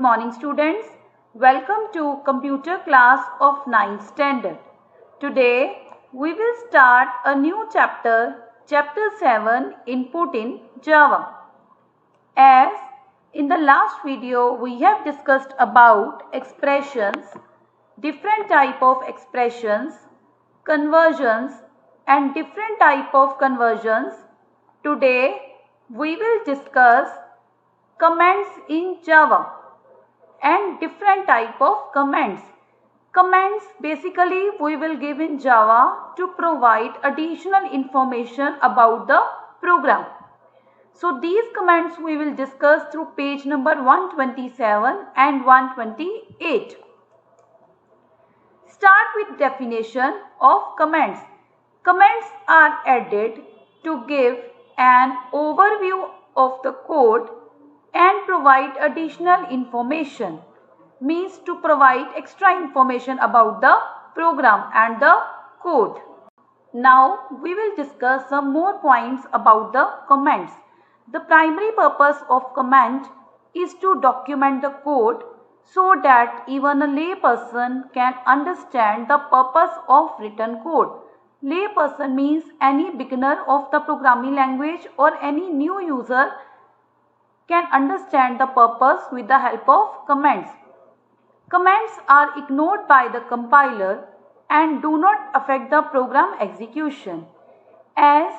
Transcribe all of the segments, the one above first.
morning students. Welcome to computer class of 9th standard. Today we will start a new chapter, chapter 7, input in Java. As in the last video we have discussed about expressions, different type of expressions, conversions and different type of conversions. Today we will discuss commands in Java and different type of commands. Commands basically we will give in Java to provide additional information about the program. So these commands we will discuss through page number 127 and 128. Start with definition of commands. Commands are added to give an overview of the code and provide additional information, means to provide extra information about the program and the code. Now we will discuss some more points about the commands. The primary purpose of command is to document the code so that even a lay person can understand the purpose of written code. Lay person means any beginner of the programming language or any new user can understand the purpose with the help of commands. Commands are ignored by the compiler and do not affect the program execution, as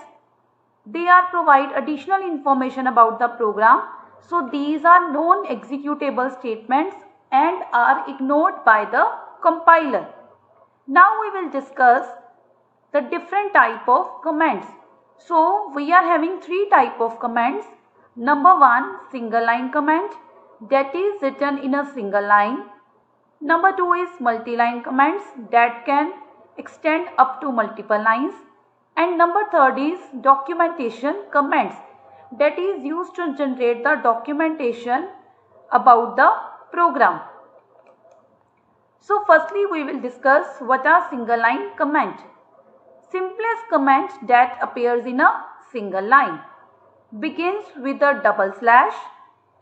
they are provide additional information about the program. So these are non-executable statements and are ignored by the compiler. Now we will discuss the different type of commands. So we are having three type of commands. Number 1, single line command, that is written in a single line. Number 2 is multi-line commands that can extend up to multiple lines. And number 3 is documentation commands, that is used to generate the documentation about the program. So firstly we will discuss what are single line command. Simplest command that appears in a single line, begins with a double slash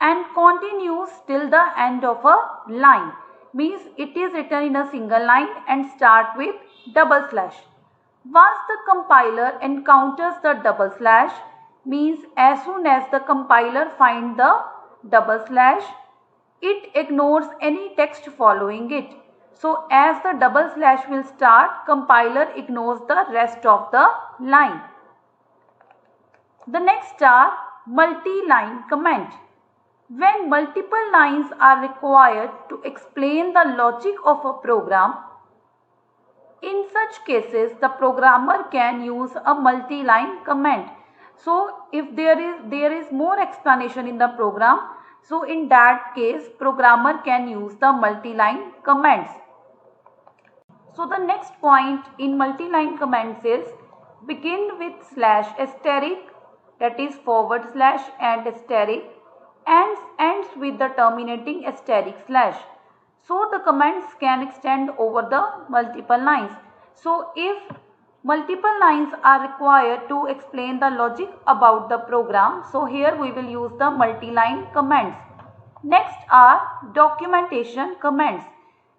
and continues till the end of a line, means it is written in a single line and start with double slash. Once the compiler encounters the double slash, means as soon as the compiler finds the double slash, it ignores any text following it. So as the double slash will start, compiler ignores the rest of the line. The next are multi-line command. When multiple lines are required to explain the logic of a program, in such cases the programmer can use a multi-line command. So if there is more explanation in the program, so in that case programmer can use the multi-line commands. So the next point in multi-line commands is begin with slash asterisk, that is forward slash and asterisk, and ends with the terminating asterisk slash. So the commands can extend over the multiple lines. So if multiple lines are required to explain the logic about the program, so here we will use the multi-line commands. Next are documentation commands,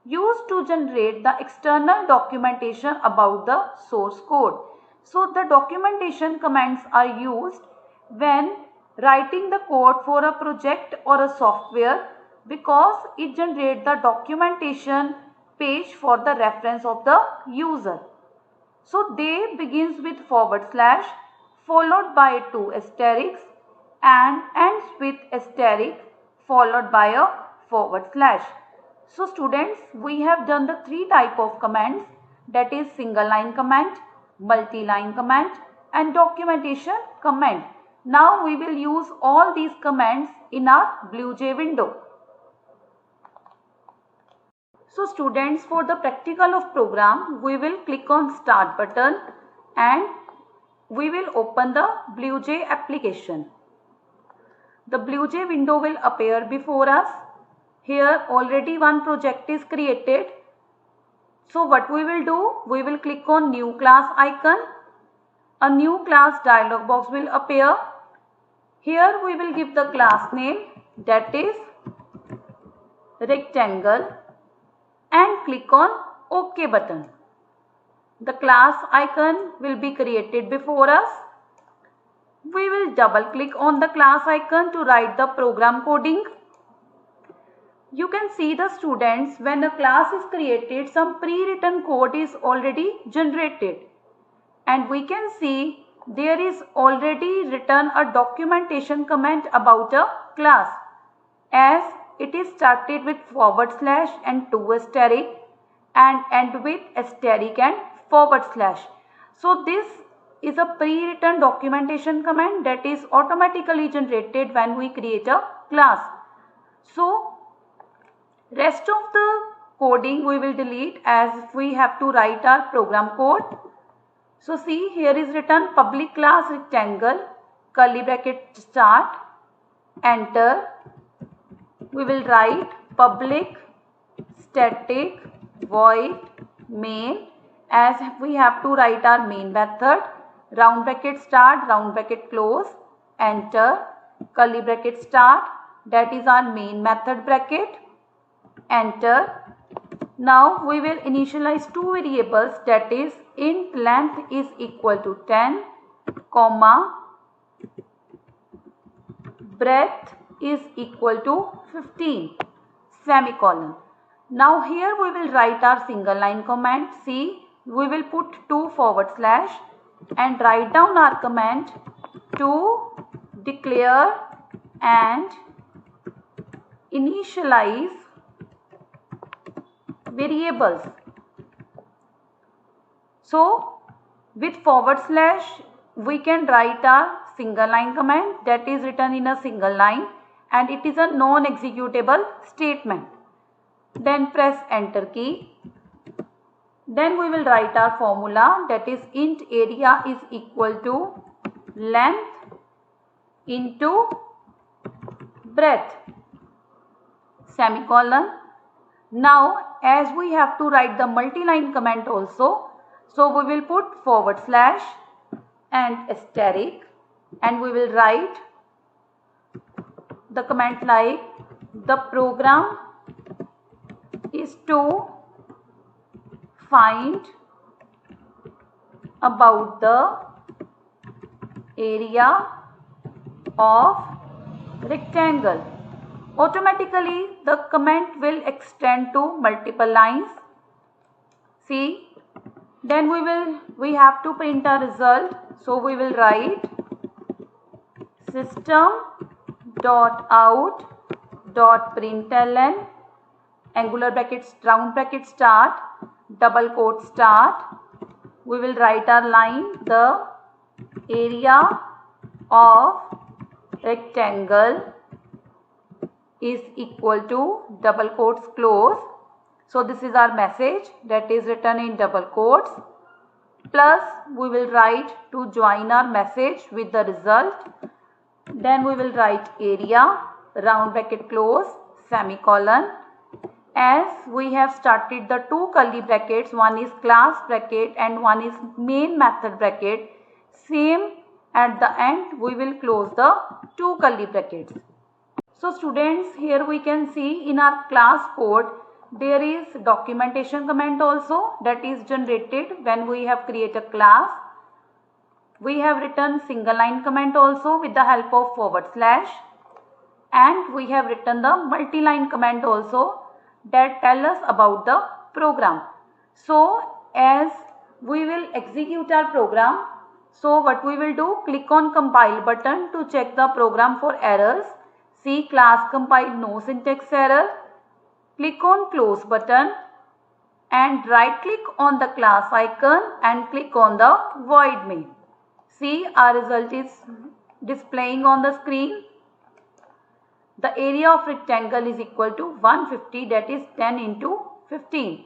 used to generate the external documentation about the source code. So the documentation commands are used when writing the code for a project or a software, because it generates the documentation page for the reference of the user. So they begins with forward slash followed by 2 asterisks and ends with asterisk followed by a forward slash. So students, we have done the three type of commands, that is single line command, multi-line command and documentation command. Now we will use all these commands in our BlueJ window. So students, for the practical of program, we will click on start button and we will open the BlueJ application. The BlueJ window will appear before us. Here already one project is created. So what we will do, we will click on new class icon. A new class dialog box will appear. Here we will give the class name, that is rectangle and click on OK button. The class icon will be created before us. We will double click on the class icon to write the program coding. You can see the students, when a class is created, some pre-written code is already generated. And we can see there is already written a documentation comment about a class, as it is started with / and 2 asterisk and end with asterisk and /. So this is a pre-written documentation command that is automatically generated when we create a class. So rest of the coding we will delete, as we have to write our program code. So see, here is written public class rectangle, curly bracket start, enter. We will write public static void main, as we have to write our main method. Round bracket start, round bracket close, enter. Curly bracket start, that is our main method bracket, enter. Now we will initialize two variables, that is int length is equal to 10, comma, breadth is equal to 15, semicolon. Now here we will write our single line command. See, we will put 2 / and write down our command to declare and initialize variables. So with / we can write our single line command that is written in a single line, and it is a non-executable statement. Then press enter key. Then we will write our formula, that is int area is equal to length into breadth, semicolon. Now as we have to write the multi-line comment also, so we will put / and asterisk, and we will write the comment like the program is to find about the area of rectangle. Automatically the comment will extend to multiple lines. See, then we have to print a result, so we will write system.out.println angular brackets round bracket start double quote start. We will write our line, the area of rectangle is equal to double quotes close. So this is our message that is written in double quotes, plus we will write to join our message with the result. Then we will write area round bracket close semicolon. As we have started the two curly brackets, one is class bracket and one is main method bracket, same at the end we will close the two curly brackets. So students, here we can see in our class code there is documentation comment also that is generated when we have created a class. We have written single line comment also with the help of / and we have written the multi-line comment also that tell us about the program. So as we will execute our program, so what we will do, click on compile button to check the program for errors. See, class compiled, no syntax error. Click on close button and right click on the class icon and click on the void main. See, our result is displaying on the screen. The area of rectangle is equal to 150, that is 10 into 15.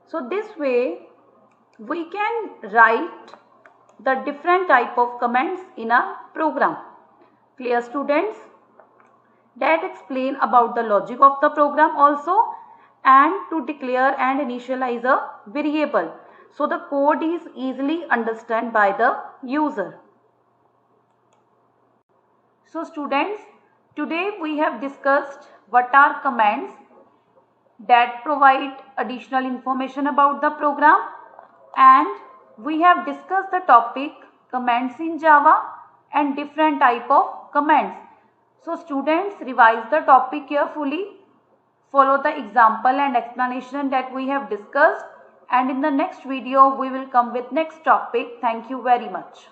So this way we can write the different type of comments in a program. Clear students? That explain about the logic of the program also, and to declare and initialize a variable. So the code is easily understood by the user. So students, today we have discussed what are commands that provide additional information about the program, and we have discussed the topic commands in Java and different type of commands. So students, revise the topic carefully, follow the example and explanation that we have discussed, and in the next video we will come with next topic. Thank you very much.